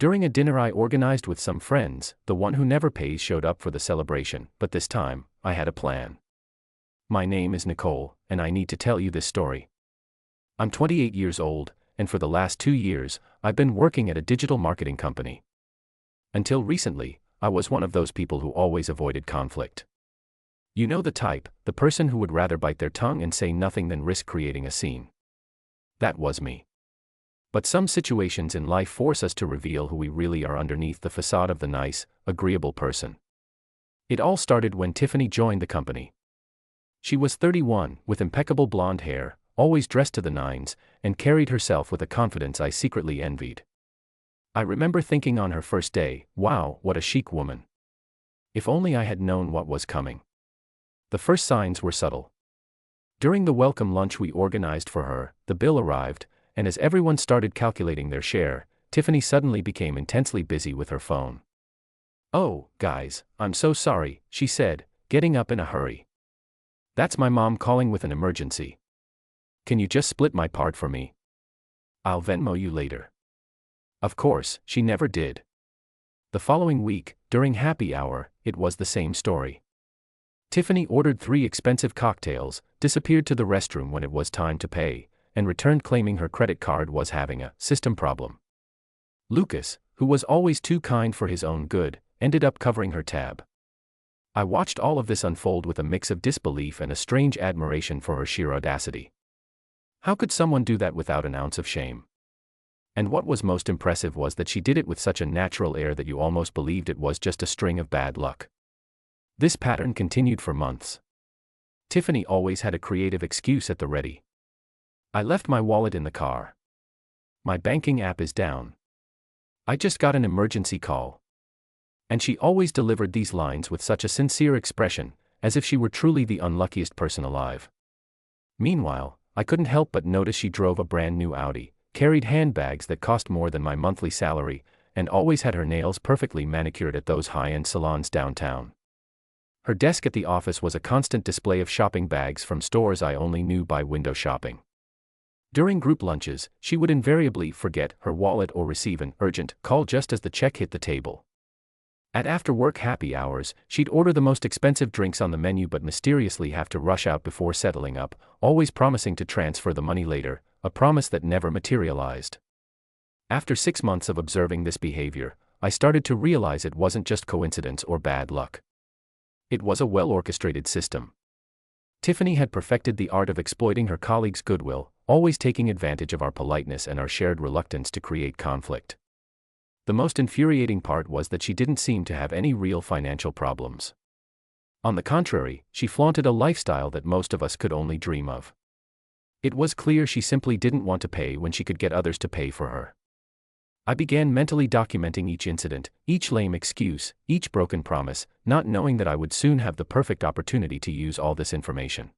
During a dinner I organized with some friends, the one who never pays showed up for the celebration, but this time, I had a plan. My name is Nicole, and I need to tell you this story. I'm 28 years old, and for the last 2 years, I've been working at a digital marketing company. Until recently, I was one of those people who always avoided conflict. You know the type, the person who would rather bite their tongue and say nothing than risk creating a scene. That was me. But some situations in life force us to reveal who we really are underneath the facade of the nice, agreeable person. It all started when Tiffany joined the company. She was 31, with impeccable blonde hair, always dressed to the nines, and carried herself with a confidence I secretly envied. I remember thinking on her first day, wow, what a chic woman. If only I had known what was coming. The first signs were subtle. During the welcome lunch we organized for her, the bill arrived, and as everyone started calculating their share, Tiffany suddenly became intensely busy with her phone. "Oh, guys, I'm so sorry," she said, getting up in a hurry. "That's my mom calling with an emergency. Can you just split my part for me? I'll Venmo you later." Of course, she never did. The following week, during happy hour, it was the same story. Tiffany ordered 3 expensive cocktails, disappeared to the restroom when it was time to pay, and returned claiming her credit card was having a system problem. Lucas, who was always too kind for his own good, ended up covering her tab. I watched all of this unfold with a mix of disbelief and a strange admiration for her sheer audacity. How could someone do that without an ounce of shame? And what was most impressive was that she did it with such a natural air that you almost believed it was just a string of bad luck. This pattern continued for months. Tiffany always had a creative excuse at the ready. "I left my wallet in the car. My banking app is down. I just got an emergency call." And she always delivered these lines with such a sincere expression, as if she were truly the unluckiest person alive. Meanwhile, I couldn't help but notice she drove a brand new Audi, carried handbags that cost more than my monthly salary, and always had her nails perfectly manicured at those high-end salons downtown. Her desk at the office was a constant display of shopping bags from stores I only knew by window shopping. During group lunches, she would invariably forget her wallet or receive an urgent call just as the check hit the table. At after-work happy hours, she'd order the most expensive drinks on the menu but mysteriously have to rush out before settling up, always promising to transfer the money later, a promise that never materialized. After 6 months of observing this behavior, I started to realize it wasn't just coincidence or bad luck. It was a well-orchestrated system. Tiffany had perfected the art of exploiting her colleagues' goodwill, always taking advantage of our politeness and our shared reluctance to create conflict. The most infuriating part was that she didn't seem to have any real financial problems. On the contrary, she flaunted a lifestyle that most of us could only dream of. It was clear she simply didn't want to pay when she could get others to pay for her. I began mentally documenting each incident, each lame excuse, each broken promise, not knowing that I would soon have the perfect opportunity to use all this information.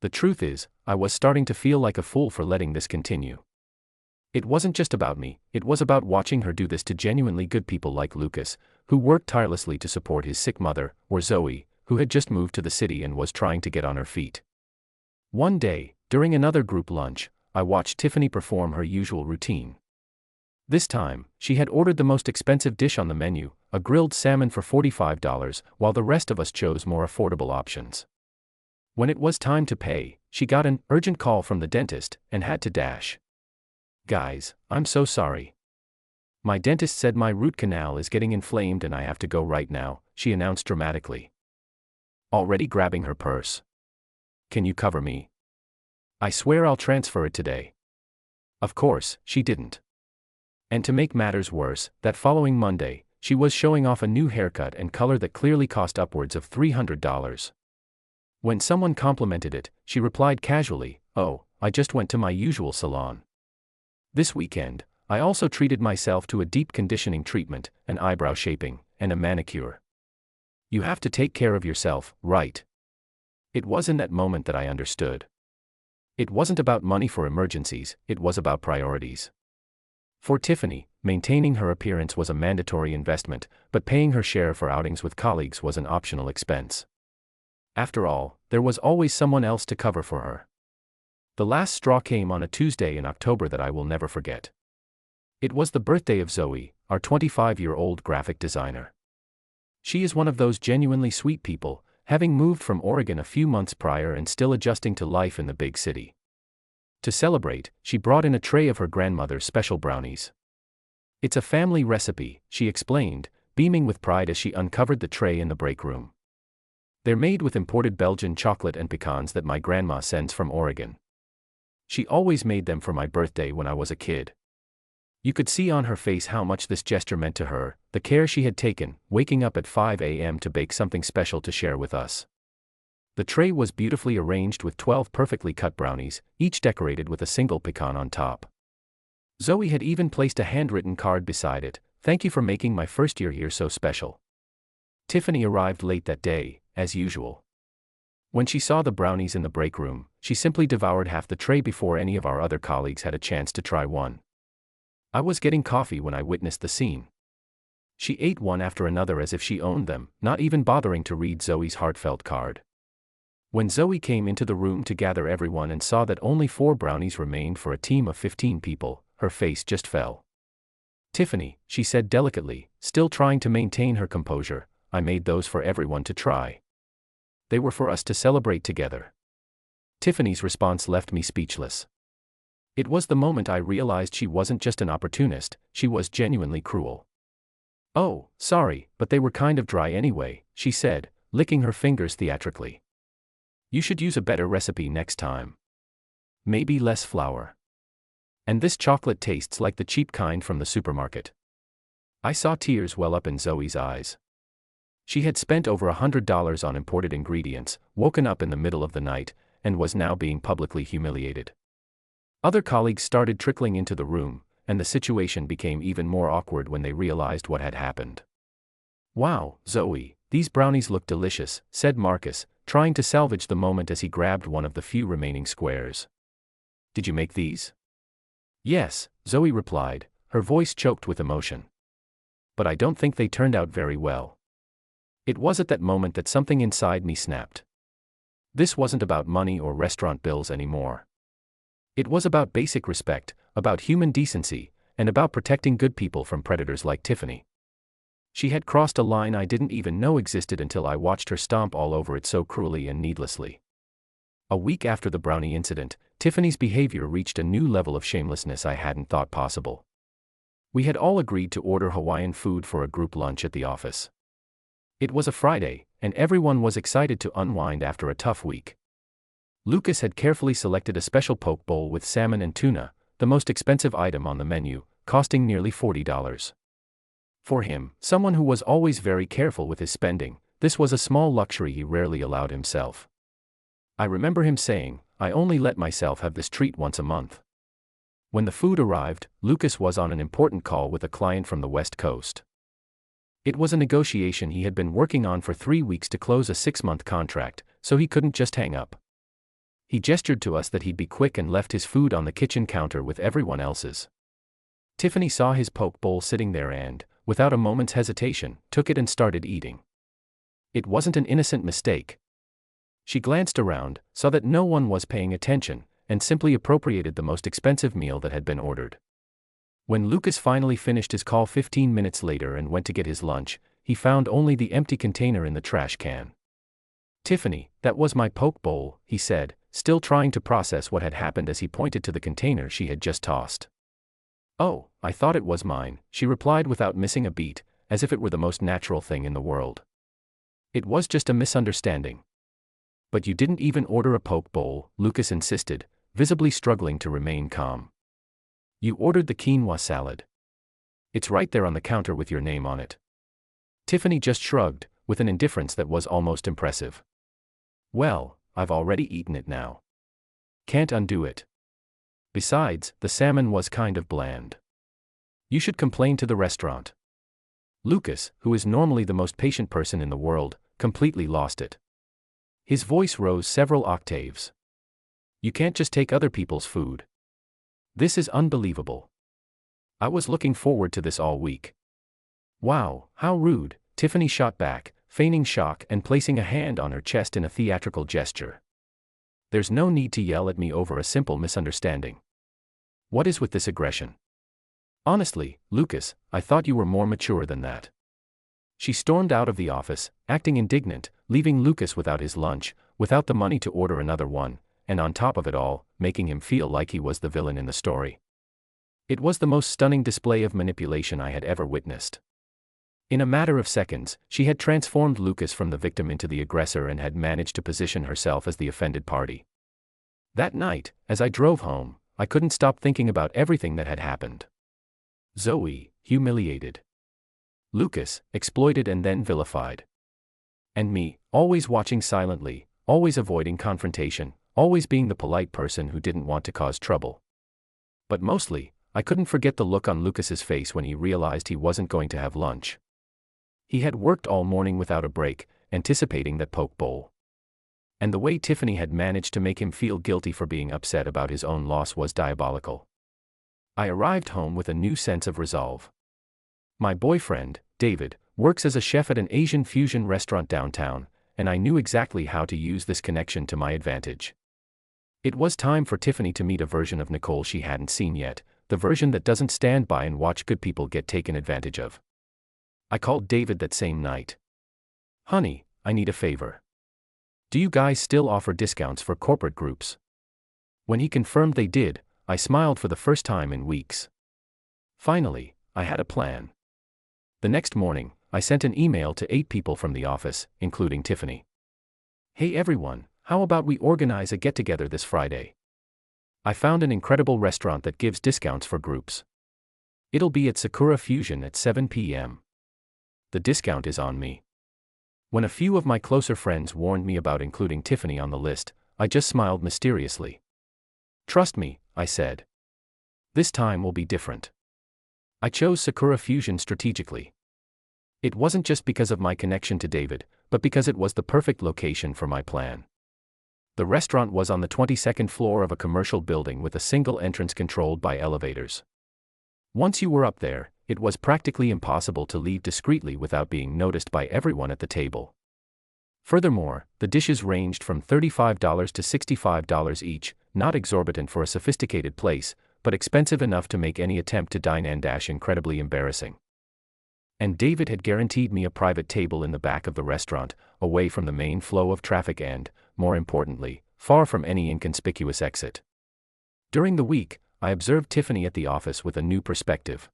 The truth is, I was starting to feel like a fool for letting this continue. It wasn't just about me, it was about watching her do this to genuinely good people like Lucas, who worked tirelessly to support his sick mother, or Zoe, who had just moved to the city and was trying to get on her feet. One day, during another group lunch, I watched Tiffany perform her usual routine. This time, she had ordered the most expensive dish on the menu, a grilled salmon for $45, while the rest of us chose more affordable options. When it was time to pay, she got an urgent call from the dentist and had to dash. "Guys, I'm so sorry. My dentist said my root canal is getting inflamed and I have to go right now," she announced dramatically. Already grabbing her purse. "Can you cover me? I swear I'll transfer it today." Of course, she didn't. And to make matters worse, that following Monday, she was showing off a new haircut and color that clearly cost upwards of $300. When someone complimented it, she replied casually, "Oh, I just went to my usual salon. This weekend, I also treated myself to a deep conditioning treatment, an eyebrow shaping, and a manicure. You have to take care of yourself, right?" It was in that moment that I understood. It wasn't about money for emergencies, it was about priorities. For Tiffany, maintaining her appearance was a mandatory investment, but paying her share for outings with colleagues was an optional expense. After all, there was always someone else to cover for her. The last straw came on a Tuesday in October that I will never forget. It was the birthday of Zoe, our 25-year-old graphic designer. She is one of those genuinely sweet people, having moved from Oregon a few months prior and still adjusting to life in the big city. To celebrate, she brought in a tray of her grandmother's special brownies. It's a family recipe, she explained, beaming with pride as she uncovered the tray in the break room. They're made with imported Belgian chocolate and pecans that my grandma sends from Oregon. She always made them for my birthday when I was a kid. You could see on her face how much this gesture meant to her, the care she had taken, waking up at 5 a.m. to bake something special to share with us. The tray was beautifully arranged with 12 perfectly cut brownies, each decorated with a single pecan on top. Zoe had even placed a handwritten card beside it, "Thank you for making my first year here so special." Tiffany arrived late that day, as usual. When she saw the brownies in the break room, she simply devoured half the tray before any of our other colleagues had a chance to try one. I was getting coffee when I witnessed the scene. She ate one after another as if she owned them, not even bothering to read Zoe's heartfelt card. When Zoe came into the room to gather everyone and saw that only 4 brownies remained for a team of 15 people, her face just fell. "Tiffany," she said delicately, still trying to maintain her composure, "I made those for everyone to try. They were for us to celebrate together." Tiffany's response left me speechless. It was the moment I realized she wasn't just an opportunist, she was genuinely cruel. "Oh, sorry, but they were kind of dry anyway," she said, licking her fingers theatrically. "You should use a better recipe next time. Maybe less flour. And this chocolate tastes like the cheap kind from the supermarket." I saw tears well up in Zoe's eyes. She had spent over $100 on imported ingredients, woken up in the middle of the night, and was now being publicly humiliated. Other colleagues started trickling into the room, and the situation became even more awkward when they realized what had happened. "Wow, Zoe, these brownies look delicious," said Marcus, trying to salvage the moment as he grabbed one of the few remaining squares. "Did you make these?" "Yes," Zoe replied, her voice choked with emotion. "But I don't think they turned out very well." It was at that moment that something inside me snapped. This wasn't about money or restaurant bills anymore. It was about basic respect, about human decency, and about protecting good people from predators like Tiffany. She had crossed a line I didn't even know existed until I watched her stomp all over it so cruelly and needlessly. A week after the brownie incident, Tiffany's behavior reached a new level of shamelessness I hadn't thought possible. We had all agreed to order Hawaiian food for a group lunch at the office. It was a Friday, and everyone was excited to unwind after a tough week. Lucas had carefully selected a special poke bowl with salmon and tuna, the most expensive item on the menu, costing nearly $40. For him, someone who was always very careful with his spending, this was a small luxury he rarely allowed himself. I remember him saying, "I only let myself have this treat once a month." When the food arrived, Lucas was on an important call with a client from the West Coast. It was a negotiation he had been working on for 3 weeks to close a 6-month contract, so he couldn't just hang up. He gestured to us that he'd be quick and left his food on the kitchen counter with everyone else's. Tiffany saw his poke bowl sitting there and, without a moment's hesitation, took it and started eating. It wasn't an innocent mistake. She glanced around, saw that no one was paying attention, and simply appropriated the most expensive meal that had been ordered. When Lucas finally finished his call 15 minutes later and went to get his lunch, he found only the empty container in the trash can. "Tiffany, that was my poke bowl," he said, still trying to process what had happened as he pointed to the container she had just tossed. "Oh, I thought it was mine," she replied without missing a beat, as if it were the most natural thing in the world. "It was just a misunderstanding." "But you didn't even order a poke bowl," Lucas insisted, visibly struggling to remain calm. "You ordered the quinoa salad. It's right there on the counter with your name on it." Tiffany just shrugged, with an indifference that was almost impressive. "Well, I've already eaten it now. Can't undo it. Besides, the salmon was kind of bland. You should complain to the restaurant." Lucas, who is normally the most patient person in the world, completely lost it. His voice rose several octaves. "You can't just take other people's food. This is unbelievable. I was looking forward to this all week." "Wow, how rude," Tiffany shot back, feigning shock and placing a hand on her chest in a theatrical gesture. "There's no need to yell at me over a simple misunderstanding. What is with this aggression?" Honestly, Lucas, I thought you were more mature than that. She stormed out of the office, acting indignant, leaving Lucas without his lunch, without the money to order another one, and on top of it all, making him feel like he was the villain in the story. It was the most stunning display of manipulation I had ever witnessed. In a matter of seconds, she had transformed Lucas from the victim into the aggressor and had managed to position herself as the offended party. That night, as I drove home, I couldn't stop thinking about everything that had happened. Zoe, humiliated. Lucas, exploited and then vilified. And me, always watching silently, always avoiding confrontation, always being the polite person who didn't want to cause trouble. But mostly, I couldn't forget the look on Lucas's face when he realized he wasn't going to have lunch. He had worked all morning without a break, anticipating that poke bowl. And the way Tiffany had managed to make him feel guilty for being upset about his own loss was diabolical. I arrived home with a new sense of resolve. My boyfriend, David, works as a chef at an Asian fusion restaurant downtown, and I knew exactly how to use this connection to my advantage. It was time for Tiffany to meet a version of Nicole she hadn't seen yet, the version that doesn't stand by and watch good people get taken advantage of. I called David that same night. Honey, I need a favor. Do you guys still offer discounts for corporate groups? When he confirmed they did, I smiled for the first time in weeks. Finally, I had a plan. The next morning, I sent an email to 8 people from the office, including Tiffany. Hey everyone, how about we organize a get-together this Friday? I found an incredible restaurant that gives discounts for groups. It'll be at Sakura Fusion at 7 p.m. The discount is on me. When a few of my closer friends warned me about including Tiffany on the list, I just smiled mysteriously. Trust me, I said. This time will be different. I chose Sakura Fusion strategically. It wasn't just because of my connection to David, but because it was the perfect location for my plan. The restaurant was on the 22nd floor of a commercial building with a single entrance controlled by elevators. Once you were up there, it was practically impossible to leave discreetly without being noticed by everyone at the table. Furthermore, the dishes ranged from $35 to $65 each, not exorbitant for a sophisticated place, but expensive enough to make any attempt to dine incredibly embarrassing. And David had guaranteed me a private table in the back of the restaurant, away from the main flow of traffic and, more importantly, far from any inconspicuous exit. During the week, I observed Tiffany at the office with a new perspective.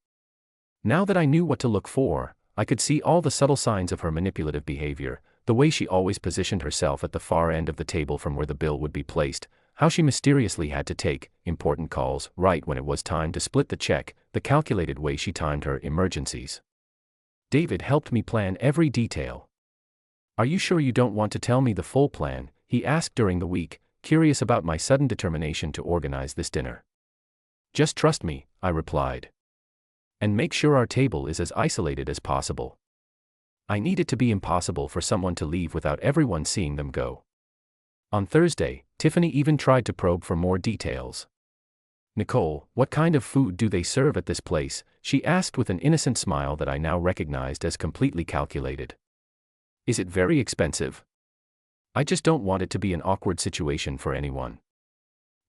Now that I knew what to look for, I could see all the subtle signs of her manipulative behavior, the way she always positioned herself at the far end of the table from where the bill would be placed, how she mysteriously had to take important calls right when it was time to split the check, the calculated way she timed her emergencies. David helped me plan every detail. Are you sure you don't want to tell me the full plan? He asked during the week, curious about my sudden determination to organize this dinner. Just trust me, I replied. And make sure our table is as isolated as possible. I need it to be impossible for someone to leave without everyone seeing them go. On Thursday, Tiffany even tried to probe for more details. Nicole, what kind of food do they serve at this place? She asked with an innocent smile that I now recognized as completely calculated. Is it very expensive? I just don't want it to be an awkward situation for anyone.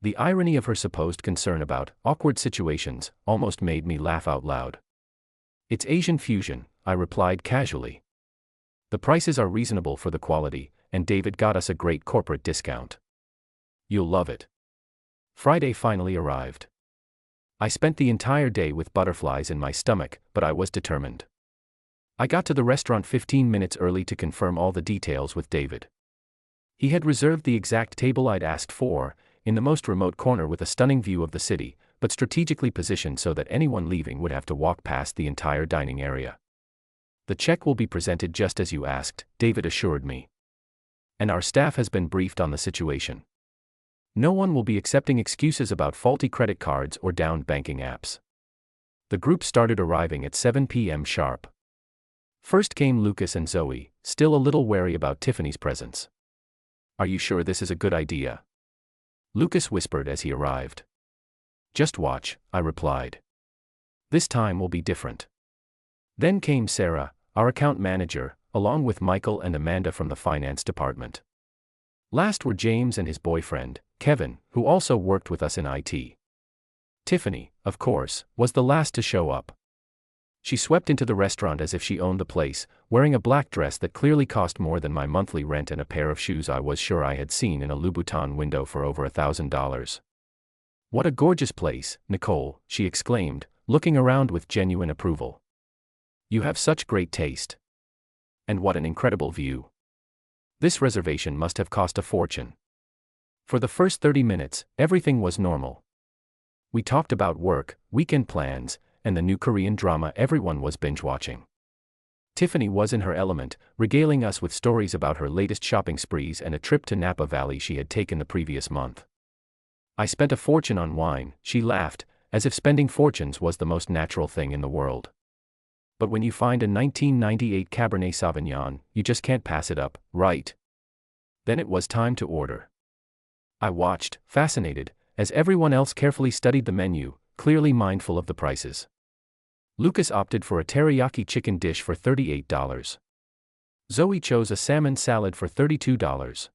The irony of her supposed concern about awkward situations almost made me laugh out loud. It's Asian fusion, I replied casually. The prices are reasonable for the quality, and David got us a great corporate discount. You'll love it. Friday finally arrived. I spent the entire day with butterflies in my stomach, but I was determined. I got to the restaurant 15 minutes early to confirm all the details with David. He had reserved the exact table I'd asked for, in the most remote corner with a stunning view of the city, but strategically positioned so that anyone leaving would have to walk past the entire dining area. The check will be presented just as you asked, David assured me. And our staff has been briefed on the situation. No one will be accepting excuses about faulty credit cards or downed banking apps. The group started arriving at 7 p.m. sharp. First came Lucas and Zoe, still a little wary about Tiffany's presence. Are you sure this is a good idea? Lucas whispered as he arrived. Just watch, I replied. This time will be different. Then came Sarah, our account manager, along with Michael and Amanda from the finance department. Last were James and his boyfriend, Kevin, who also worked with us in IT. Tiffany, of course, was the last to show up. She swept into the restaurant as if she owned the place, wearing a black dress that clearly cost more than my monthly rent and a pair of shoes I was sure I had seen in a Louboutin window for over $1,000. "What a gorgeous place, Nicole," she exclaimed, looking around with genuine approval. "You have such great taste. And what an incredible view. This reservation must have cost a fortune." For the first 30 minutes, everything was normal. We talked about work, weekend plans, and the new Korean drama everyone was binge-watching. Tiffany was in her element, regaling us with stories about her latest shopping sprees and a trip to Napa Valley she had taken the previous month. "I spent a fortune on wine," she laughed, as if spending fortunes was the most natural thing in the world. "But when you find a 1998 Cabernet Sauvignon, you just can't pass it up, right?" Then it was time to order. I watched, fascinated, as everyone else carefully studied the menu, clearly mindful of the prices. Lucas opted for a teriyaki chicken dish for $38. Zoe chose a salmon salad for $32.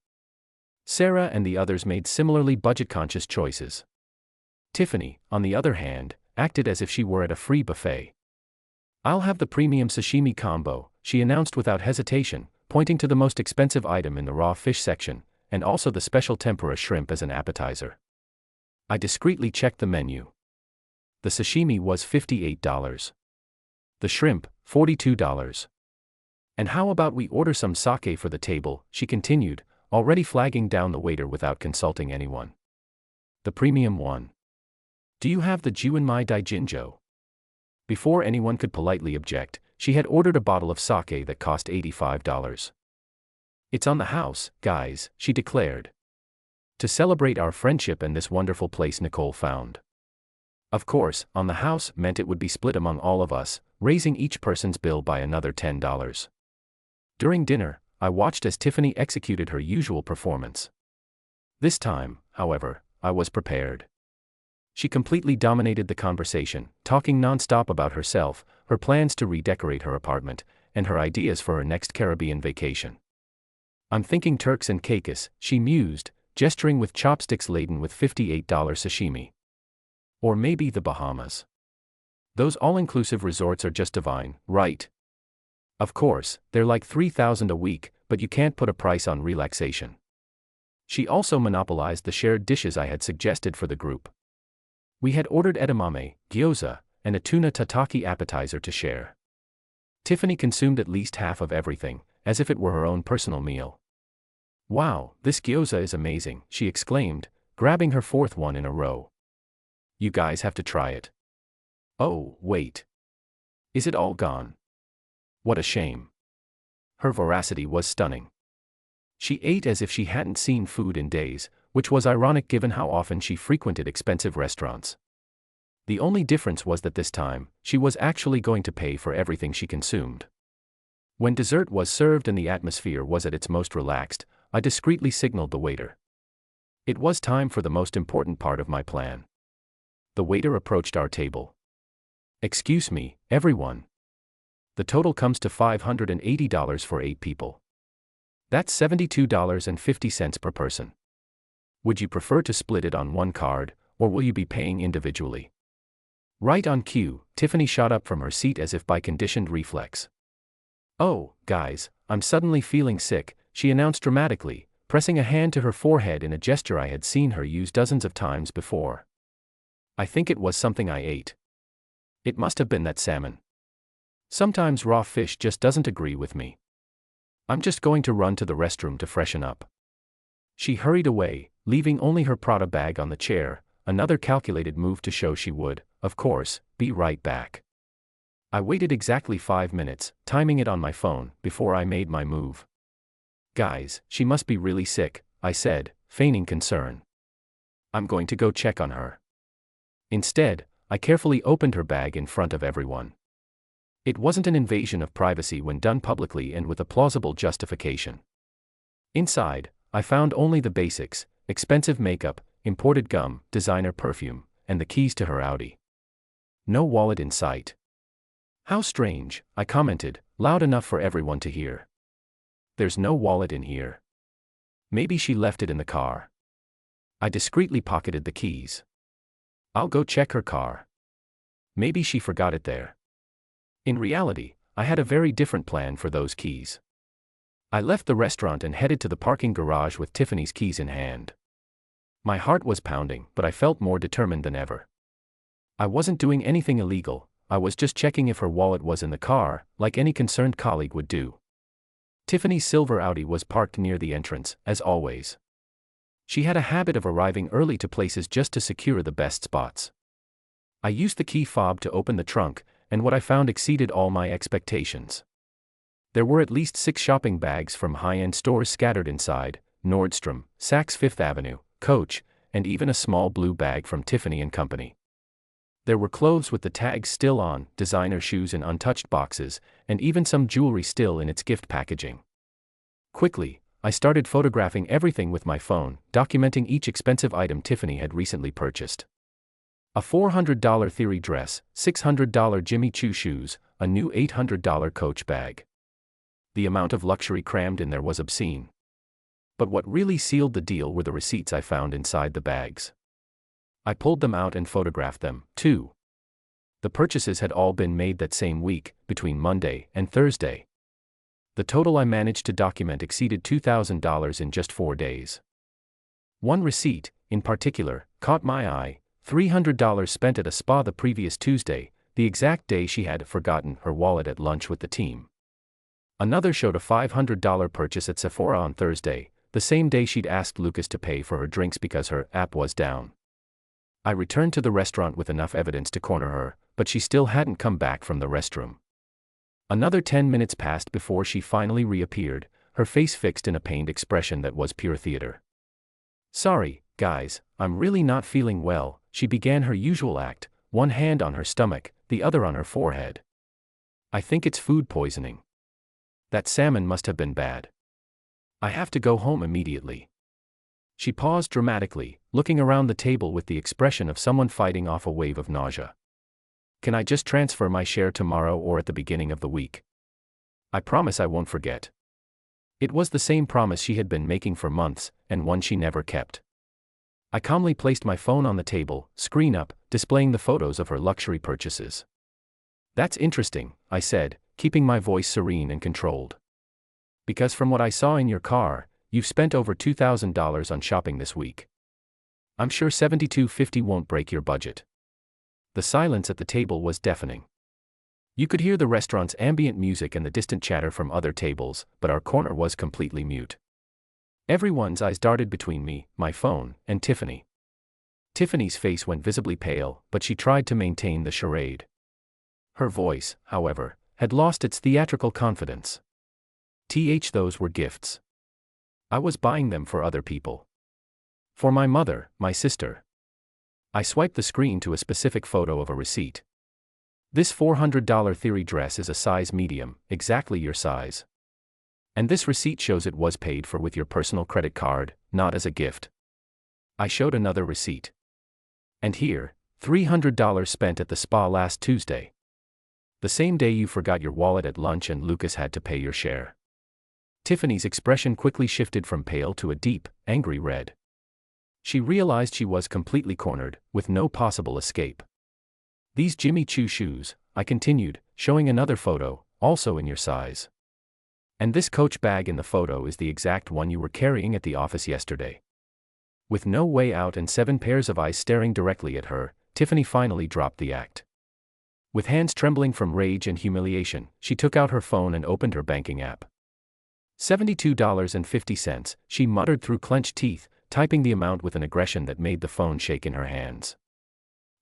Sarah and the others made similarly budget-conscious choices. Tiffany, on the other hand, acted as if she were at a free buffet. "I'll have the premium sashimi combo," she announced without hesitation, pointing to the most expensive item in the raw fish section, and also the special tempura shrimp as an appetizer. I discreetly checked the menu. The sashimi was $58. The shrimp, $42. "And how about we order some sake for the table," she continued, already flagging down the waiter without consulting anyone. "The premium one. Do you have the Juinmai Daijinjo?" Before anyone could politely object, she had ordered a bottle of sake that cost $85. "It's on the house, guys," she declared. "To celebrate our friendship and this wonderful place Nicole found." Of course, on the house meant it would be split among all of us, raising each person's bill by another $10. During dinner, I watched as Tiffany executed her usual performance. This time, however, I was prepared. She completely dominated the conversation, talking non-stop about herself, her plans to redecorate her apartment, and her ideas for her next Caribbean vacation. "I'm thinking Turks and Caicos," she mused, gesturing with chopsticks laden with $58 sashimi. "Or maybe the Bahamas. Those all-inclusive resorts are just divine, right? Of course, they're like $3,000 a week, but you can't put a price on relaxation." She also monopolized the shared dishes I had suggested for the group. We had ordered edamame, gyoza, and a tuna tataki appetizer to share. Tiffany consumed at least half of everything, as if it were her own personal meal. "Wow, this gyoza is amazing," she exclaimed, grabbing her fourth one in a row. "You guys have to try it." "Oh, wait. Is it all gone? What a shame." Her voracity was stunning. She ate as if she hadn't seen food in days, which was ironic given how often she frequented expensive restaurants. The only difference was that this time, she was actually going to pay for everything she consumed. When dessert was served and the atmosphere was at its most relaxed, I discreetly signaled the waiter. It was time for the most important part of my plan. The waiter approached our table. "Excuse me, everyone. The total comes to $580 for 8 people. That's $72.50 per person. Would you prefer to split it on one card, or will you be paying individually?" Right on cue, Tiffany shot up from her seat as if by conditioned reflex. "Oh, guys, I'm suddenly feeling sick," she announced dramatically, pressing a hand to her forehead in a gesture I had seen her use dozens of times before. "I think it was something I ate. It must have been that salmon. Sometimes raw fish just doesn't agree with me. I'm just going to run to the restroom to freshen up." She hurried away, leaving only her Prada bag on the chair, another calculated move to show she would, of course, be right back. I waited exactly 5 minutes, timing it on my phone, before I made my move. "Guys, she must be really sick," I said, feigning concern. "I'm going to go check on her." Instead, I carefully opened her bag in front of everyone. It wasn't an invasion of privacy when done publicly and with a plausible justification. Inside, I found only the basics: expensive makeup, imported gum, designer perfume, and the keys to her Audi. No wallet in sight. "How strange," I commented, loud enough for everyone to hear. "There's no wallet in here. Maybe she left it in the car." I discreetly pocketed the keys. I'll go check her car. Maybe she forgot it there. In reality, I had a very different plan for those keys. I left the restaurant and headed to the parking garage with Tiffany's keys in hand. My heart was pounding, but I felt more determined than ever. I wasn't doing anything illegal, I was just checking if her wallet was in the car, like any concerned colleague would do. Tiffany's silver Audi was parked near the entrance, as always. She had a habit of arriving early to places just to secure the best spots. I used the key fob to open the trunk, and what I found exceeded all my expectations. There were at least 6 shopping bags from high-end stores scattered inside: Nordstrom, Saks Fifth Avenue, Coach, and even a small blue bag from Tiffany & Company. There were clothes with the tags still on, designer shoes in untouched boxes, and even some jewelry still in its gift packaging. Quickly, I started photographing everything with my phone, documenting each expensive item Tiffany had recently purchased. A $400 Theory dress, $600 Jimmy Choo shoes, a new $800 Coach bag. The amount of luxury crammed in there was obscene. But what really sealed the deal were the receipts I found inside the bags. I pulled them out and photographed them, too. The purchases had all been made that same week, between Monday and Thursday. The total I managed to document exceeded $2,000 in just 4 days. One receipt, in particular, caught my eye: $300 spent at a spa the previous Tuesday, the exact day she had forgotten her wallet at lunch with the team. Another showed a $500 purchase at Sephora on Thursday, the same day she'd asked Lucas to pay for her drinks because her app was down. I returned to the restaurant with enough evidence to corner her, but she still hadn't come back from the restroom. Another 10 minutes passed before she finally reappeared, her face fixed in a pained expression that was pure theater. "Sorry, guys, I'm really not feeling well," she began her usual act, one hand on her stomach, the other on her forehead. "I think it's food poisoning. That salmon must have been bad. I have to go home immediately." She paused dramatically, looking around the table with the expression of someone fighting off a wave of nausea. "Can I just transfer my share tomorrow or at the beginning of the week? I promise I won't forget." It was the same promise she had been making for months, and one she never kept. I calmly placed my phone on the table, screen up, displaying the photos of her luxury purchases. "That's interesting," I said, keeping my voice serene and controlled. "Because from what I saw in your car, you've spent over $2,000 on shopping this week. I'm sure $72.50 won't break your budget." The silence at the table was deafening. You could hear the restaurant's ambient music and the distant chatter from other tables, but our corner was completely mute. Everyone's eyes darted between me, my phone, and Tiffany. Tiffany's face went visibly pale, but she tried to maintain the charade. Her voice, however, had lost its theatrical confidence. Those were gifts. I was buying them for other people. For my mother, my sister. I swiped the screen to a specific photo of a receipt. "This $400 Theory dress is a size medium, exactly your size. And this receipt shows it was paid for with your personal credit card, not as a gift." I showed another receipt. "And here, $300 spent at the spa last Tuesday. The same day you forgot your wallet at lunch and Lucas had to pay your share." Tiffany's expression quickly shifted from pale to a deep, angry red. She realized she was completely cornered, with no possible escape. "These Jimmy Choo shoes," I continued, showing another photo, "also in your size. And this Coach bag in the photo is the exact one you were carrying at the office yesterday." With no way out and 7 pairs of eyes staring directly at her, Tiffany finally dropped the act. With hands trembling from rage and humiliation, she took out her phone and opened her banking app. $72.50, she muttered through clenched teeth, typing the amount with an aggression that made the phone shake in her hands.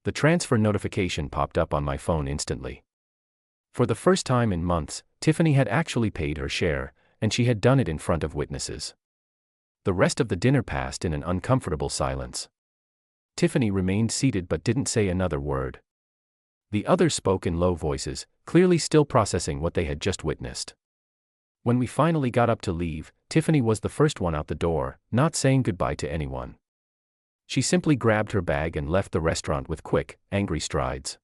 The transfer notification popped up on my phone instantly. For the first time in months, Tiffany had actually paid her share, and she had done it in front of witnesses. The rest of the dinner passed in an uncomfortable silence. Tiffany remained seated but didn't say another word. The others spoke in low voices, clearly still processing what they had just witnessed. When we finally got up to leave, Tiffany was the first one out the door, not saying goodbye to anyone. She simply grabbed her bag and left the restaurant with quick, angry strides.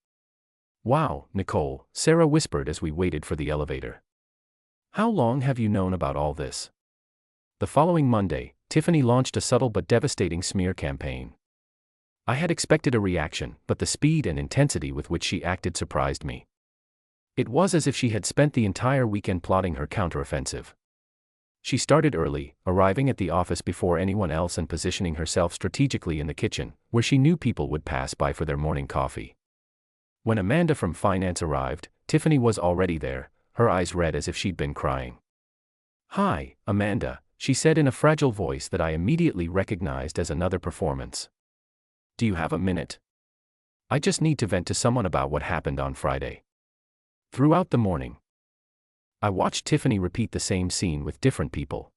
"Wow, Nicole," Sarah whispered as we waited for the elevator. "How long have you known about all this?" The following Monday, Tiffany launched a subtle but devastating smear campaign. I had expected a reaction, but the speed and intensity with which she acted surprised me. It was as if she had spent the entire weekend plotting her counteroffensive. She started early, arriving at the office before anyone else and positioning herself strategically in the kitchen, where she knew people would pass by for their morning coffee. When Amanda from finance arrived, Tiffany was already there, her eyes red as if she'd been crying. "Hi, Amanda," she said in a fragile voice that I immediately recognized as another performance. "Do you have a minute? I just need to vent to someone about what happened on Friday." Throughout the morning, I watched Tiffany repeat the same scene with different people.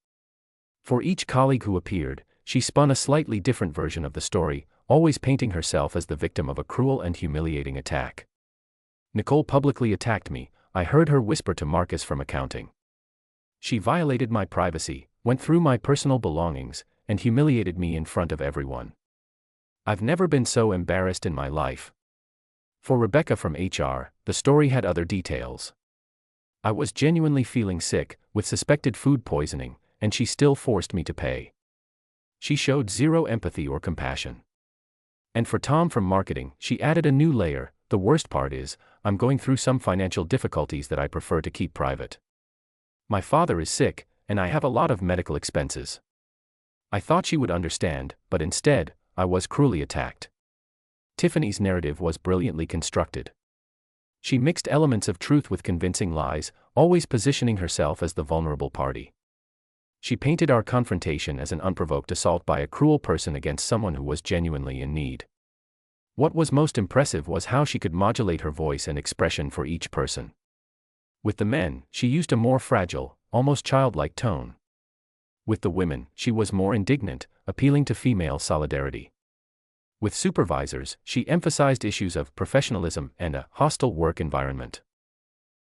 For each colleague who appeared, she spun a slightly different version of the story, always painting herself as the victim of a cruel and humiliating attack. "Nicole publicly attacked me," I heard her whisper to Marcus from accounting. "She violated my privacy, went through my personal belongings, and humiliated me in front of everyone. I've never been so embarrassed in my life." For Rebecca from HR, the story had other details. "I was genuinely feeling sick, with suspected food poisoning, and she still forced me to pay. She showed zero empathy or compassion." And for Tom from marketing, she added a new layer: "The worst part is, I'm going through some financial difficulties that I prefer to keep private. My father is sick, and I have a lot of medical expenses." I thought she would understand, but instead, I was cruelly attacked. Tiffany's narrative was brilliantly constructed. She mixed elements of truth with convincing lies, always positioning herself as the vulnerable party. She painted our confrontation as an unprovoked assault by a cruel person against someone who was genuinely in need. What was most impressive was how she could modulate her voice and expression for each person. With the men, she used a more fragile, almost childlike tone. With the women, she was more indignant, appealing to female solidarity. With supervisors, she emphasized issues of professionalism and a hostile work environment.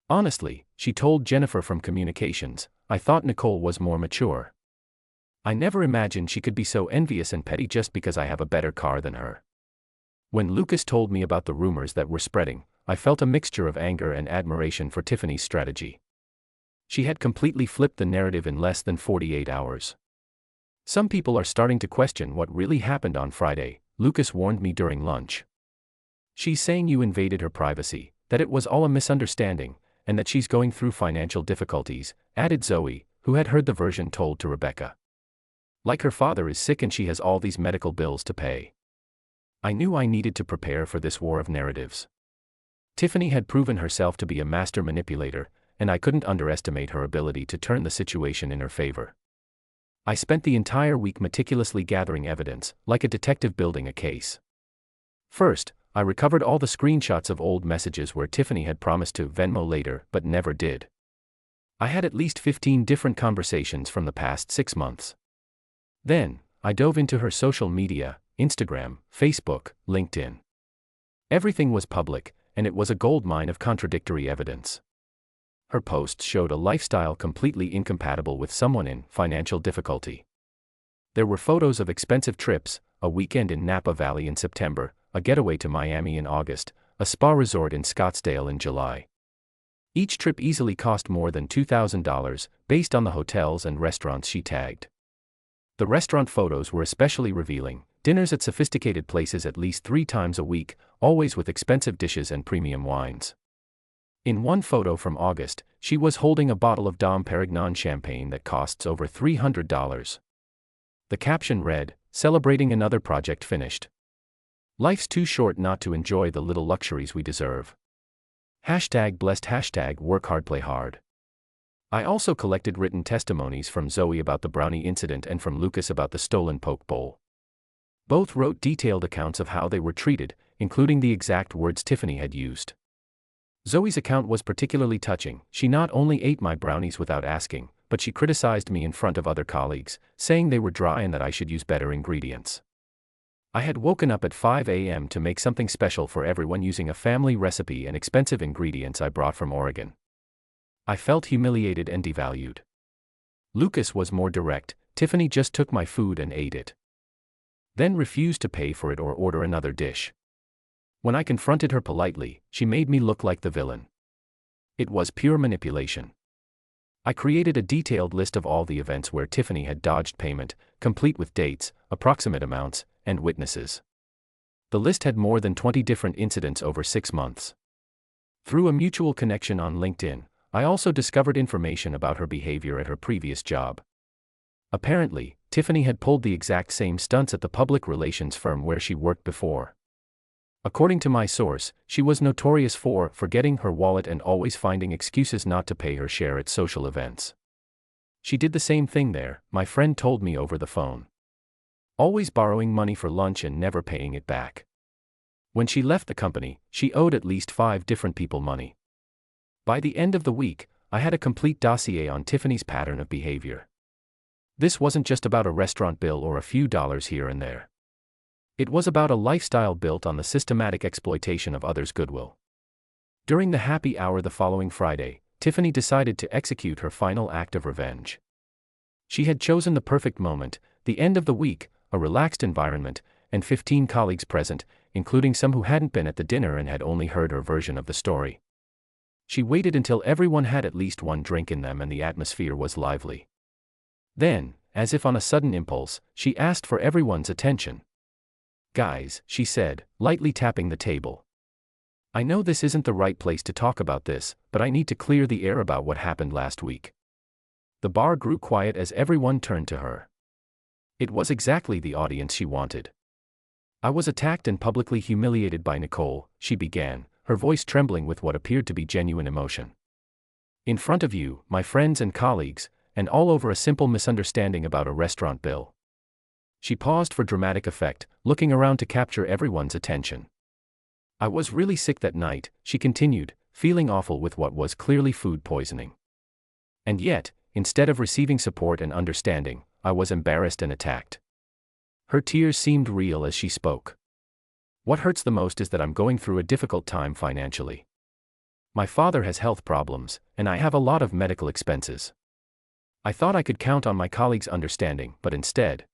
Honestly, she told Jennifer from communications, "I thought Nicole was more mature. I never imagined she could be so envious and petty just because I have a better car than her." When Lucas told me about the rumors that were spreading, I felt a mixture of anger and admiration for Tiffany's strategy. She had completely flipped the narrative in less than 48 hours. "Some people are starting to question what really happened on Friday," Lucas warned me during lunch. "She's saying you invaded her privacy, that it was all a misunderstanding, and that she's going through financial difficulties," added Zoe, who had heard the version told to Rebecca. "Like her father is sick and she has all these medical bills to pay." I knew I needed to prepare for this war of narratives. Tiffany had proven herself to be a master manipulator, and I couldn't underestimate her ability to turn the situation in her favor. I spent the entire week meticulously gathering evidence, like a detective building a case. First, I recovered all the screenshots of old messages where Tiffany had promised to Venmo later but never did. I had at least 15 different conversations from the past 6 months. Then, I dove into her social media: Instagram, Facebook, LinkedIn. Everything was public, and it was a goldmine of contradictory evidence. Her posts showed a lifestyle completely incompatible with someone in financial difficulty. There were photos of expensive trips: a weekend in Napa Valley in September, a getaway to Miami in August, a spa resort in Scottsdale in July. Each trip easily cost more than $2,000, based on the hotels and restaurants she tagged. The restaurant photos were especially revealing: dinners at sophisticated places at least 3 times a week, always with expensive dishes and premium wines. In one photo from August, she was holding a bottle of Dom Perignon champagne that costs over $300. The caption read, "Celebrating another project finished. Life's too short not to enjoy the little luxuries we deserve. #blessed #work hard play hard." I also collected written testimonies from Zoe about the brownie incident and from Lucas about the stolen poke bowl. Both wrote detailed accounts of how they were treated, including the exact words Tiffany had used. Zoe's account was particularly touching. She not only ate my brownies without asking, but she criticized me in front of other colleagues, saying they were dry and that I should use better ingredients. I had woken up at 5 a.m. to make something special for everyone using a family recipe and expensive ingredients I brought from Oregon. I felt humiliated and devalued. Lucas was more direct: "Tiffany just took my food and ate it. Then refused to pay for it or order another dish. When I confronted her politely, she made me look like the villain." It was pure manipulation. I created a detailed list of all the events where Tiffany had dodged payment, complete with dates, approximate amounts, and witnesses. The list had more than 20 different incidents over 6 months. Through a mutual connection on LinkedIn, I also discovered information about her behavior at her previous job. Apparently, Tiffany had pulled the exact same stunts at the public relations firm where she worked before. According to my source, she was notorious for forgetting her wallet and always finding excuses not to pay her share at social events. She did the same thing there, my friend told me over the phone. Always borrowing money for lunch and never paying it back. When she left the company, she owed at least 5 different people money. By the end of the week, I had a complete dossier on Tiffany's pattern of behavior. This wasn't just about a restaurant bill or a few dollars here and there. It was about a lifestyle built on the systematic exploitation of others' goodwill. During the happy hour the following Friday, Tiffany decided to execute her final act of revenge. She had chosen the perfect moment, the end of the week, a relaxed environment, and 15 colleagues present, including some who hadn't been at the dinner and had only heard her version of the story. She waited until everyone had at least one drink in them and the atmosphere was lively. Then, as if on a sudden impulse, she asked for everyone's attention. "Guys," she said, lightly tapping the table. "I know this isn't the right place to talk about this, but I need to clear the air about what happened last week." The bar grew quiet as everyone turned to her. It was exactly the audience she wanted. "I was attacked and publicly humiliated by Nicole," she began, her voice trembling with what appeared to be genuine emotion. "In front of you, my friends and colleagues, and all over a simple misunderstanding about a restaurant bill." She paused for dramatic effect, looking around to capture everyone's attention. "I was really sick that night," she continued, feeling awful with what was clearly food poisoning. "And yet, instead of receiving support and understanding, I was embarrassed and attacked." Her tears seemed real as she spoke. "What hurts the most is that I'm going through a difficult time financially. My father has health problems, and I have a lot of medical expenses. I thought I could count on my colleagues' understanding, but instead..."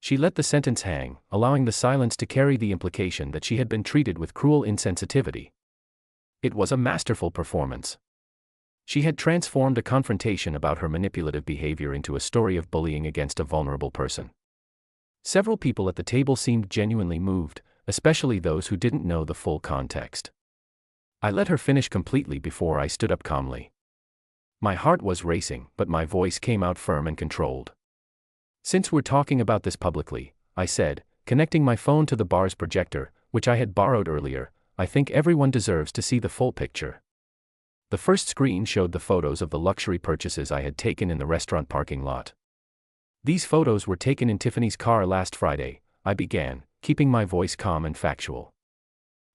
She let the sentence hang, allowing the silence to carry the implication that she had been treated with cruel insensitivity. It was a masterful performance. She had transformed a confrontation about her manipulative behavior into a story of bullying against a vulnerable person. Several people at the table seemed genuinely moved, especially those who didn't know the full context. I let her finish completely before I stood up calmly. My heart was racing, but my voice came out firm and controlled. "Since we're talking about this publicly," I said, connecting my phone to the bar's projector, which I had borrowed earlier, "I think everyone deserves to see the full picture." The first screen showed the photos of the luxury purchases I had taken in the restaurant parking lot. "These photos were taken in Tiffany's car last Friday," I began, keeping my voice calm and factual.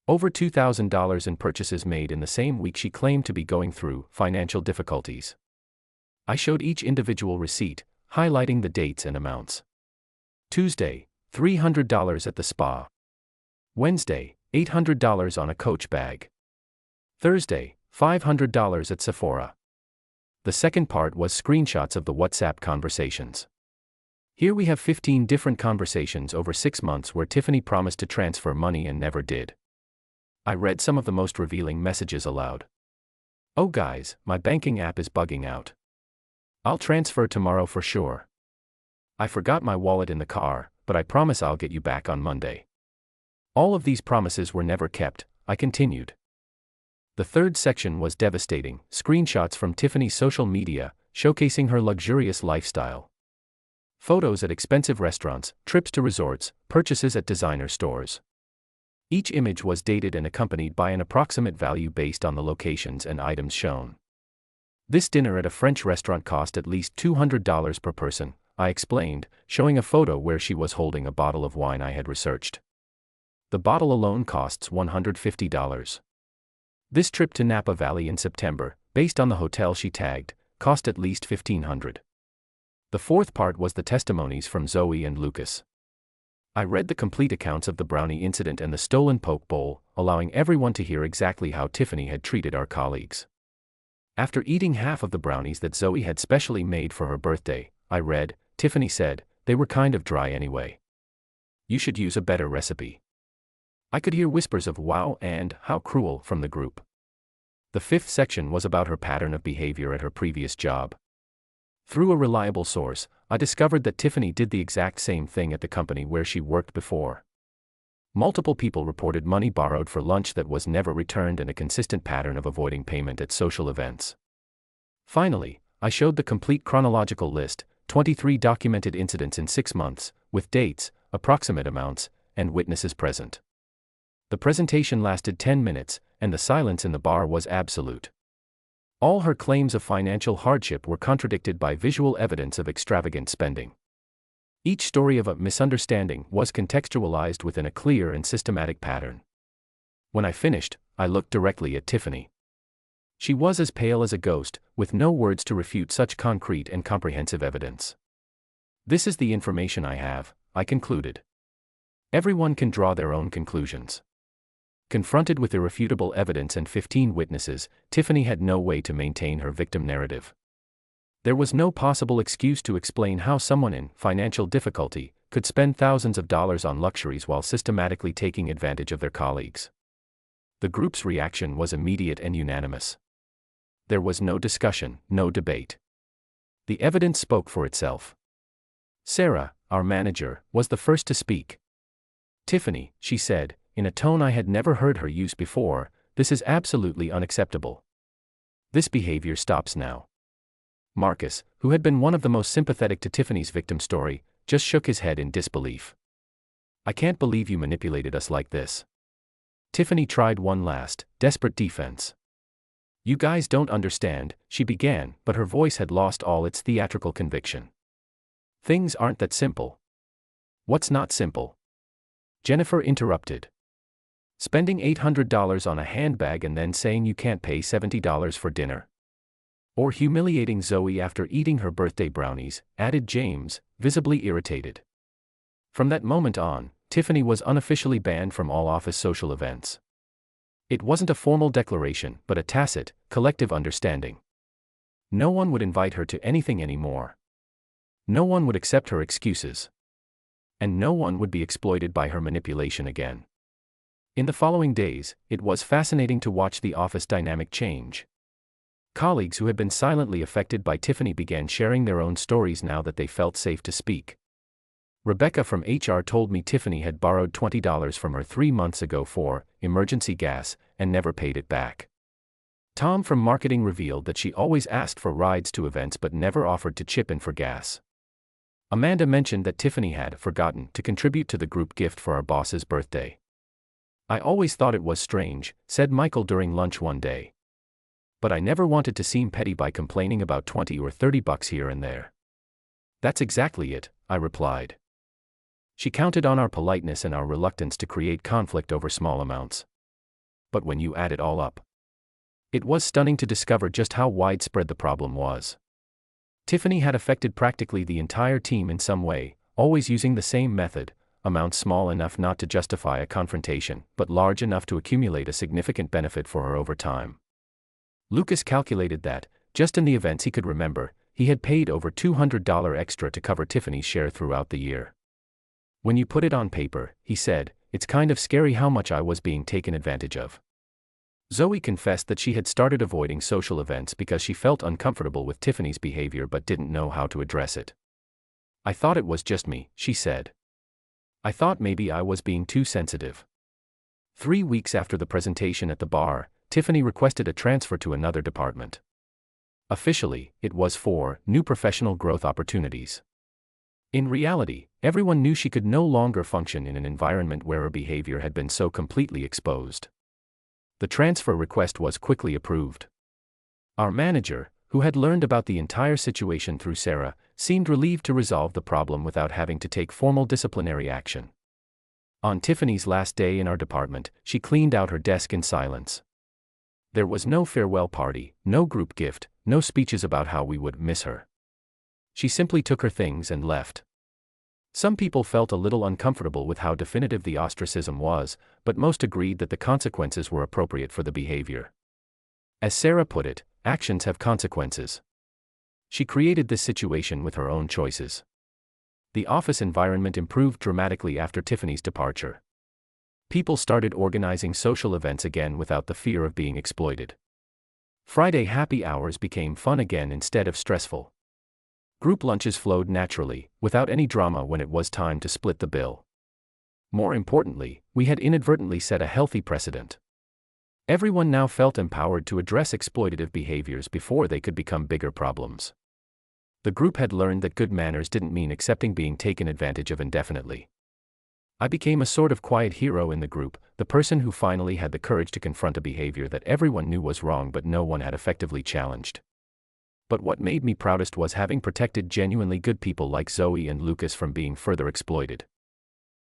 "Over $2,000 in purchases made in the same week she claimed to be going through financial difficulties." I showed each individual receipt, highlighting the dates and amounts. Tuesday, $300 at the spa. Wednesday, $800 on a Coach bag. Thursday, $500 at Sephora. The second part was screenshots of the WhatsApp conversations. Here we have 15 different conversations over 6 months where Tiffany promised to transfer money and never did. I read some of the most revealing messages aloud. "Oh guys, my banking app is bugging out. I'll transfer tomorrow for sure. I forgot my wallet in the car, but I promise I'll get you back on Monday." All of these promises were never kept, I continued. The third section was devastating, screenshots from Tiffany's social media, showcasing her luxurious lifestyle. Photos at expensive restaurants, trips to resorts, purchases at designer stores. Each image was dated and accompanied by an approximate value based on the locations and items shown. "This dinner at a French restaurant cost at least $200 per person," I explained, showing a photo where she was holding a bottle of wine I had researched. "The bottle alone costs $150. This trip to Napa Valley in September, based on the hotel she tagged, cost at least $1,500. The fourth part was the testimonies from Zoe and Lucas. I read the complete accounts of the brownie incident and the stolen poke bowl, allowing everyone to hear exactly how Tiffany had treated our colleagues. After eating half of the brownies that Zoe had specially made for her birthday, I read, "Tiffany said, they were kind of dry anyway. You should use a better recipe." I could hear whispers of "wow" and "how cruel" from the group. The fifth section was about her pattern of behavior at her previous job. Through a reliable source, I discovered that Tiffany did the exact same thing at the company where she worked before. Multiple people reported money borrowed for lunch that was never returned and a consistent pattern of avoiding payment at social events. Finally, I showed the complete chronological list, 23 documented incidents in 6 months, with dates, approximate amounts, and witnesses present. The presentation lasted 10 minutes, and the silence in the bar was absolute. All her claims of financial hardship were contradicted by visual evidence of extravagant spending. Each story of a misunderstanding was contextualized within a clear and systematic pattern. When I finished, I looked directly at Tiffany. She was as pale as a ghost, with no words to refute such concrete and comprehensive evidence. "This is the information I have," I concluded. "Everyone can draw their own conclusions." Confronted with irrefutable evidence and 15 witnesses, Tiffany had no way to maintain her victim narrative. There was no possible excuse to explain how someone in financial difficulty could spend thousands of dollars on luxuries while systematically taking advantage of their colleagues. The group's reaction was immediate and unanimous. There was no discussion, no debate. The evidence spoke for itself. Sarah, our manager, was the first to speak. "Tiffany," she said, in a tone I had never heard her use before, "this is absolutely unacceptable. This behavior stops now." Marcus, who had been one of the most sympathetic to Tiffany's victim story, just shook his head in disbelief. "I can't believe you manipulated us like this." Tiffany tried one last, desperate defense. "You guys don't understand," she began, but her voice had lost all its theatrical conviction. "Things aren't that simple." "What's not simple?" Jennifer interrupted. "Spending $800 on a handbag and then saying you can't pay $70 for dinner. Or humiliating Zoe after eating her birthday brownies," added James, visibly irritated. From that moment on, Tiffany was unofficially banned from all office social events. It wasn't a formal declaration, but a tacit, collective understanding. No one would invite her to anything anymore. No one would accept her excuses. And no one would be exploited by her manipulation again. In the following days, it was fascinating to watch the office dynamic change. Colleagues who had been silently affected by Tiffany began sharing their own stories now that they felt safe to speak. Rebecca from HR told me Tiffany had borrowed $20 from her 3 months ago for emergency gas and never paid it back. Tom from marketing revealed that she always asked for rides to events but never offered to chip in for gas. Amanda mentioned that Tiffany had forgotten to contribute to the group gift for our boss's birthday. "I always thought it was strange," said Michael during lunch one day. "But I never wanted to seem petty by complaining about $20 or $30 here and there." "That's exactly it," I replied. She counted on our politeness and our reluctance to create conflict over small amounts. But when you add it all up, it was stunning to discover just how widespread the problem was. Tiffany had affected practically the entire team in some way, always using the same method, amounts small enough not to justify a confrontation, but large enough to accumulate a significant benefit for her over time. Lucas calculated that, just in the events he could remember, he had paid over $200 extra to cover Tiffany's share throughout the year. "When you put it on paper," he said, "it's kind of scary how much I was being taken advantage of." Zoe confessed that she had started avoiding social events because she felt uncomfortable with Tiffany's behavior but didn't know how to address it. "I thought it was just me," she said. "I thought maybe I was being too sensitive." 3 weeks after the presentation at the bar, Tiffany requested a transfer to another department. Officially, it was for new professional growth opportunities. In reality, everyone knew she could no longer function in an environment where her behavior had been so completely exposed. The transfer request was quickly approved. Our manager, who had learned about the entire situation through Sarah, seemed relieved to resolve the problem without having to take formal disciplinary action. On Tiffany's last day in our department, she cleaned out her desk in silence. There was no farewell party, no group gift, no speeches about how we would miss her. She simply took her things and left. Some people felt a little uncomfortable with how definitive the ostracism was, but most agreed that the consequences were appropriate for the behavior. As Sarah put it, actions have consequences. She created this situation with her own choices. The office environment improved dramatically after Tiffany's departure. People started organizing social events again without the fear of being exploited. Friday happy hours became fun again instead of stressful. Group lunches flowed naturally, without any drama when it was time to split the bill. More importantly, we had inadvertently set a healthy precedent. Everyone now felt empowered to address exploitative behaviors before they could become bigger problems. The group had learned that good manners didn't mean accepting being taken advantage of indefinitely. I became a sort of quiet hero in the group, the person who finally had the courage to confront a behavior that everyone knew was wrong but no one had effectively challenged. But what made me proudest was having protected genuinely good people like Zoe and Lucas from being further exploited.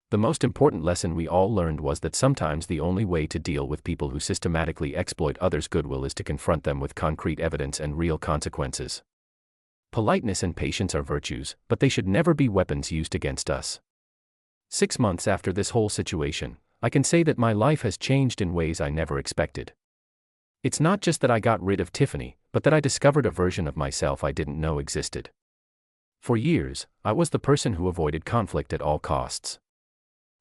The most important lesson we all learned was that sometimes the only way to deal with people who systematically exploit others' goodwill is to confront them with concrete evidence and real consequences. Politeness and patience are virtues, but they should never be weapons used against us. 6 months after this whole situation, I can say that my life has changed in ways I never expected. It's not just that I got rid of Tiffany, but that I discovered a version of myself I didn't know existed. For years, I was the person who avoided conflict at all costs.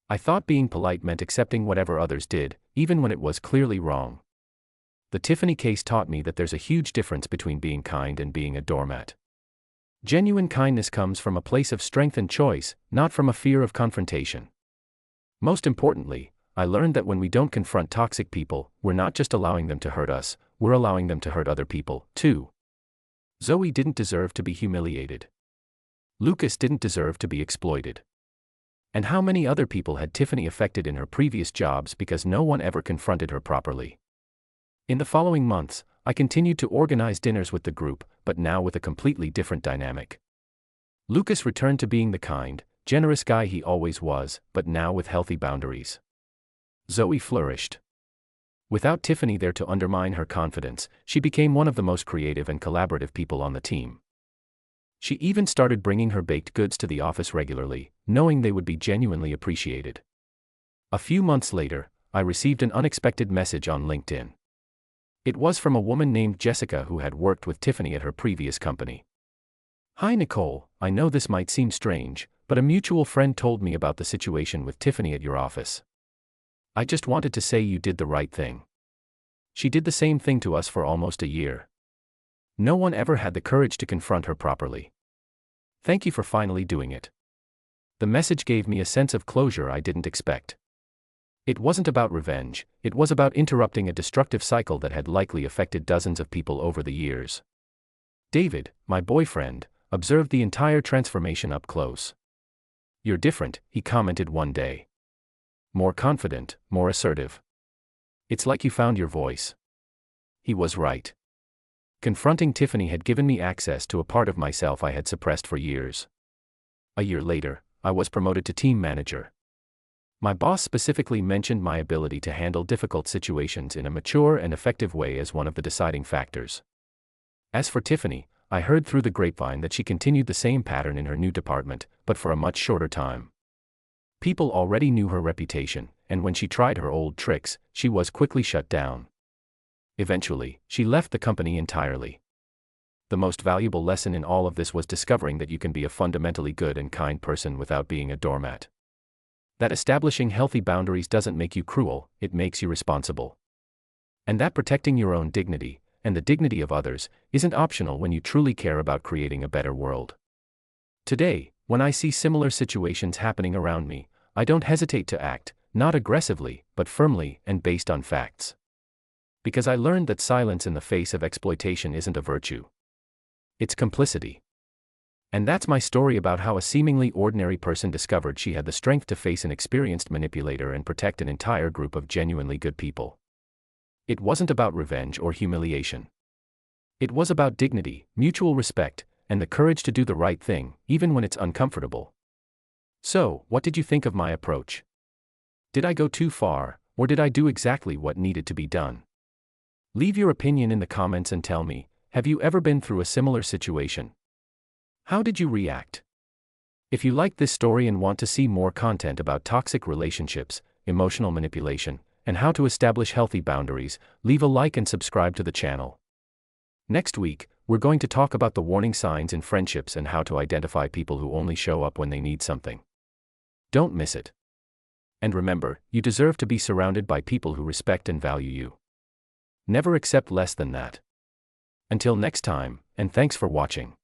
I thought being polite meant accepting whatever others did, even when it was clearly wrong. The Tiffany case taught me that there's a huge difference between being kind and being a doormat. Genuine kindness comes from a place of strength and choice, not from a fear of confrontation. Most importantly, I learned that when we don't confront toxic people, we're not just allowing them to hurt us, we're allowing them to hurt other people, too. Zoe didn't deserve to be humiliated. Lucas didn't deserve to be exploited. And how many other people had Tiffany affected in her previous jobs because no one ever confronted her properly? In the following months, I continued to organize dinners with the group, but now with a completely different dynamic. Lucas returned to being the kind, generous guy he always was, but now with healthy boundaries. Zoe flourished. Without Tiffany there to undermine her confidence, she became one of the most creative and collaborative people on the team. She even started bringing her baked goods to the office regularly, knowing they would be genuinely appreciated. A few months later, I received an unexpected message on LinkedIn. It was from a woman named Jessica who had worked with Tiffany at her previous company. "Hi Nicole, I know this might seem strange, but a mutual friend told me about the situation with Tiffany at your office. I just wanted to say you did the right thing. She did the same thing to us for almost a year. No one ever had the courage to confront her properly. Thank you for finally doing it." The message gave me a sense of closure I didn't expect. It wasn't about revenge, it was about interrupting a destructive cycle that had likely affected dozens of people over the years. David, my boyfriend, observed the entire transformation up close. "You're different," he commented one day. "More confident, more assertive. It's like you found your voice." He was right. Confronting Tiffany had given me access to a part of myself I had suppressed for years. A year later, I was promoted to team manager. My boss specifically mentioned my ability to handle difficult situations in a mature and effective way as one of the deciding factors. As for Tiffany, I heard through the grapevine that she continued the same pattern in her new department, but for a much shorter time. People already knew her reputation, and when she tried her old tricks, she was quickly shut down. Eventually, she left the company entirely. The most valuable lesson in all of this was discovering that you can be a fundamentally good and kind person without being a doormat. That establishing healthy boundaries doesn't make you cruel, it makes you responsible. And that protecting your own dignity, and the dignity of others, isn't optional when you truly care about creating a better world. Today, when I see similar situations happening around me, I don't hesitate to act, not aggressively, but firmly and based on facts. Because I learned that silence in the face of exploitation isn't a virtue. It's complicity. And that's my story about how a seemingly ordinary person discovered she had the strength to face an experienced manipulator and protect an entire group of genuinely good people. It wasn't about revenge or humiliation. It was about dignity, mutual respect, and the courage to do the right thing, even when it's uncomfortable. So, what did you think of my approach? Did I go too far, or did I do exactly what needed to be done? Leave your opinion in the comments and tell me, have you ever been through a similar situation? How did you react? If you liked this story and want to see more content about toxic relationships, emotional manipulation, and how to establish healthy boundaries, leave a like and subscribe to the channel. Next week, we're going to talk about the warning signs in friendships and how to identify people who only show up when they need something. Don't miss it. And remember, you deserve to be surrounded by people who respect and value you. Never accept less than that. Until next time, and thanks for watching.